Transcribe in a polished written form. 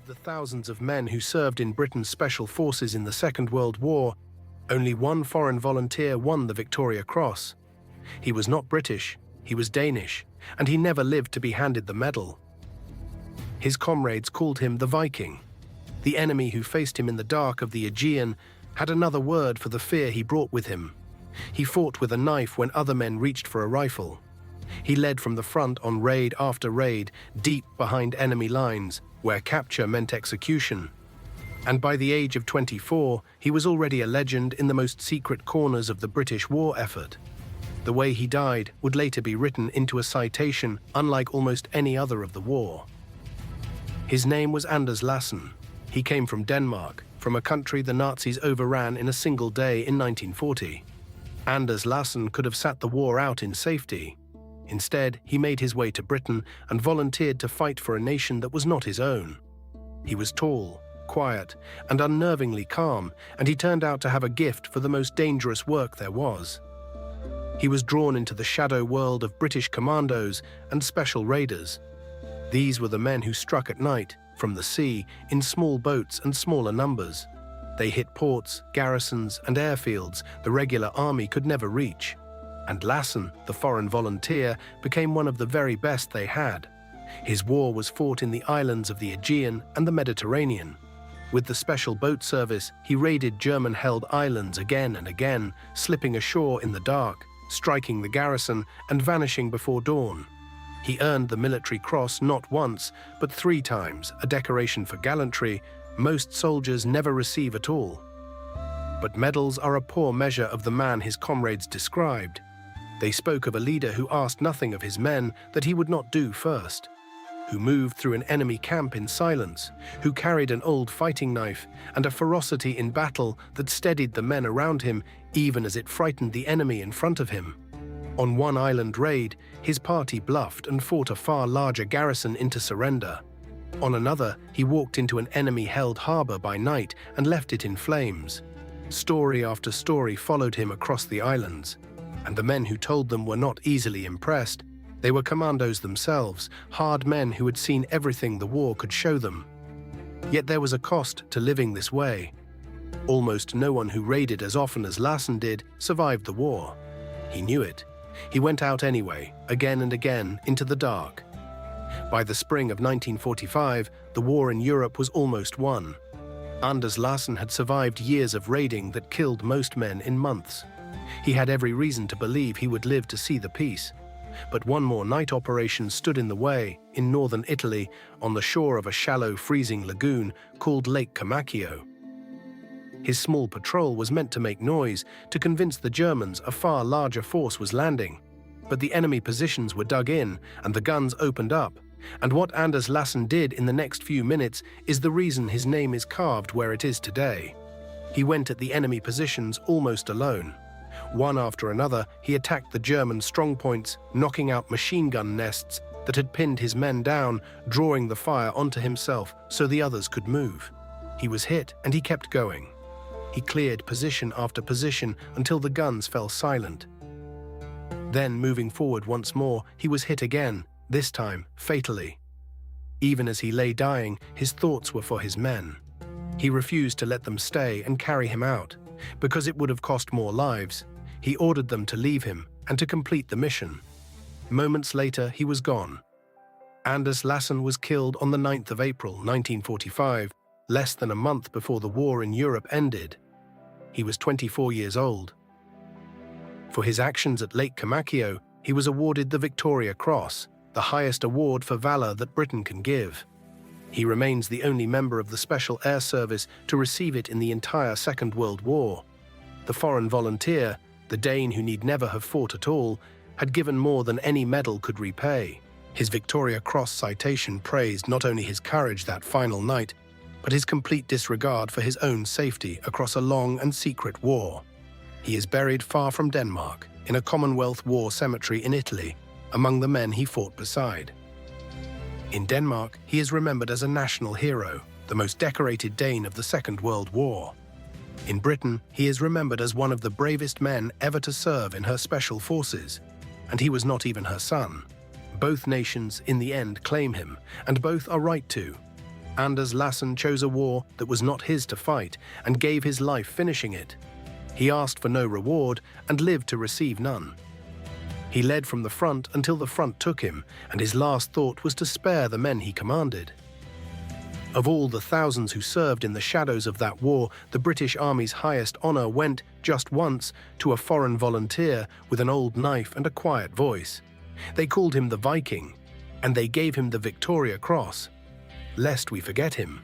the thousands of men who served in Britain's special forces in the Second World War, only one foreign volunteer won the Victoria Cross. He was not British, he was Danish, and he never lived to be handed the medal. His comrades called him the Viking. The enemy who faced him in the dark of the Aegean had another word for the fear he brought with him. He fought with a knife when other men reached for a rifle. He led from the front on raid after raid, deep behind enemy lines, where capture meant execution. And by the age of 24, he was already a legend in the most secret corners of the British war effort. The way he died would later be written into a citation unlike almost any other of the war. His name was Anders Lassen. He came from Denmark, from a country the Nazis overran in a single day in 1940. Anders Lassen could have sat the war out in safety. Instead, he made his way to Britain and volunteered to fight for a nation that was not his own. He was tall, quiet, and unnervingly calm, and he turned out to have a gift for the most dangerous work there was. He was drawn into the shadow world of British commandos and special raiders. These were the men who struck at night, from the sea, in small boats and smaller numbers. They hit ports, garrisons, and airfields the regular army could never reach. And Lassen, the foreign volunteer, became one of the very best they had. His war was fought in the islands of the Aegean and the Mediterranean. With the special boat service, he raided German-held islands again and again, slipping ashore in the dark, striking the garrison, and vanishing before dawn. He earned the military cross not once, but 3 times, a decoration for gallantry most soldiers never receive at all. But medals are a poor measure of the man his comrades described. They spoke of a leader who asked nothing of his men that he would not do first, who moved through an enemy camp in silence, who carried an old fighting knife and a ferocity in battle that steadied the men around him even as it frightened the enemy in front of him. On one island raid, his party bluffed and fought a far larger garrison into surrender. On another, he walked into an enemy-held harbor by night and left it in flames. Story after story followed him across the islands, and the men who told them were not easily impressed. They were commandos themselves, hard men who had seen everything the war could show them. Yet there was a cost to living this way. Almost no one who raided as often as Lassen did survived the war. He knew it. He went out anyway, again and again, into the dark. By the spring of 1945, the war in Europe was almost won. Anders Lassen had survived years of raiding that killed most men in months. He had every reason to believe he would live to see the peace. But one more night operation stood in the way, in northern Italy, on the shore of a shallow, freezing lagoon called Lake Comacchio. His small patrol was meant to make noise, to convince the Germans a far larger force was landing. But the enemy positions were dug in, and the guns opened up. And what Anders Lassen did in the next few minutes is the reason his name is carved where it is today. He went at the enemy positions almost alone. One after another, he attacked the German strongpoints, knocking out machine gun nests that had pinned his men down, drawing the fire onto himself so the others could move. He was hit, and he kept going. He cleared position after position until the guns fell silent. Then, moving forward once more, he was hit again, this time fatally. Even as he lay dying, his thoughts were for his men. He refused to let them stay and carry him out, because it would have cost more lives. He ordered them to leave him and to complete the mission. Moments later, he was gone. Anders Lassen was killed on the 9th of April, 1945, less than a month before the war in Europe ended. He was 24 years old. For his actions at Lake Comacchio, he was awarded the Victoria Cross, the highest award for valor that Britain can give. He remains the only member of the Special Air Service to receive it in the entire Second World War. The foreign volunteer, the Dane who need never have fought at all, had given more than any medal could repay. His Victoria Cross citation praised not only his courage that final night, but his complete disregard for his own safety across a long and secret war. He is buried far from Denmark, in a Commonwealth War cemetery in Italy, among the men he fought beside. In Denmark, he is remembered as a national hero, the most decorated Dane of the Second World War. In Britain, he is remembered as one of the bravest men ever to serve in her special forces, and he was not even her son. Both nations, in the end, claim him, and both are right to. Anders Lassen chose a war that was not his to fight and gave his life finishing it. He asked for no reward and lived to receive none. He led from the front until the front took him, and his last thought was to spare the men he commanded. Of all the thousands who served in the shadows of that war, the British Army's highest honor went, just once, to a foreign volunteer with an old knife and a quiet voice. They called him the Viking, and they gave him the Victoria Cross, lest we forget him.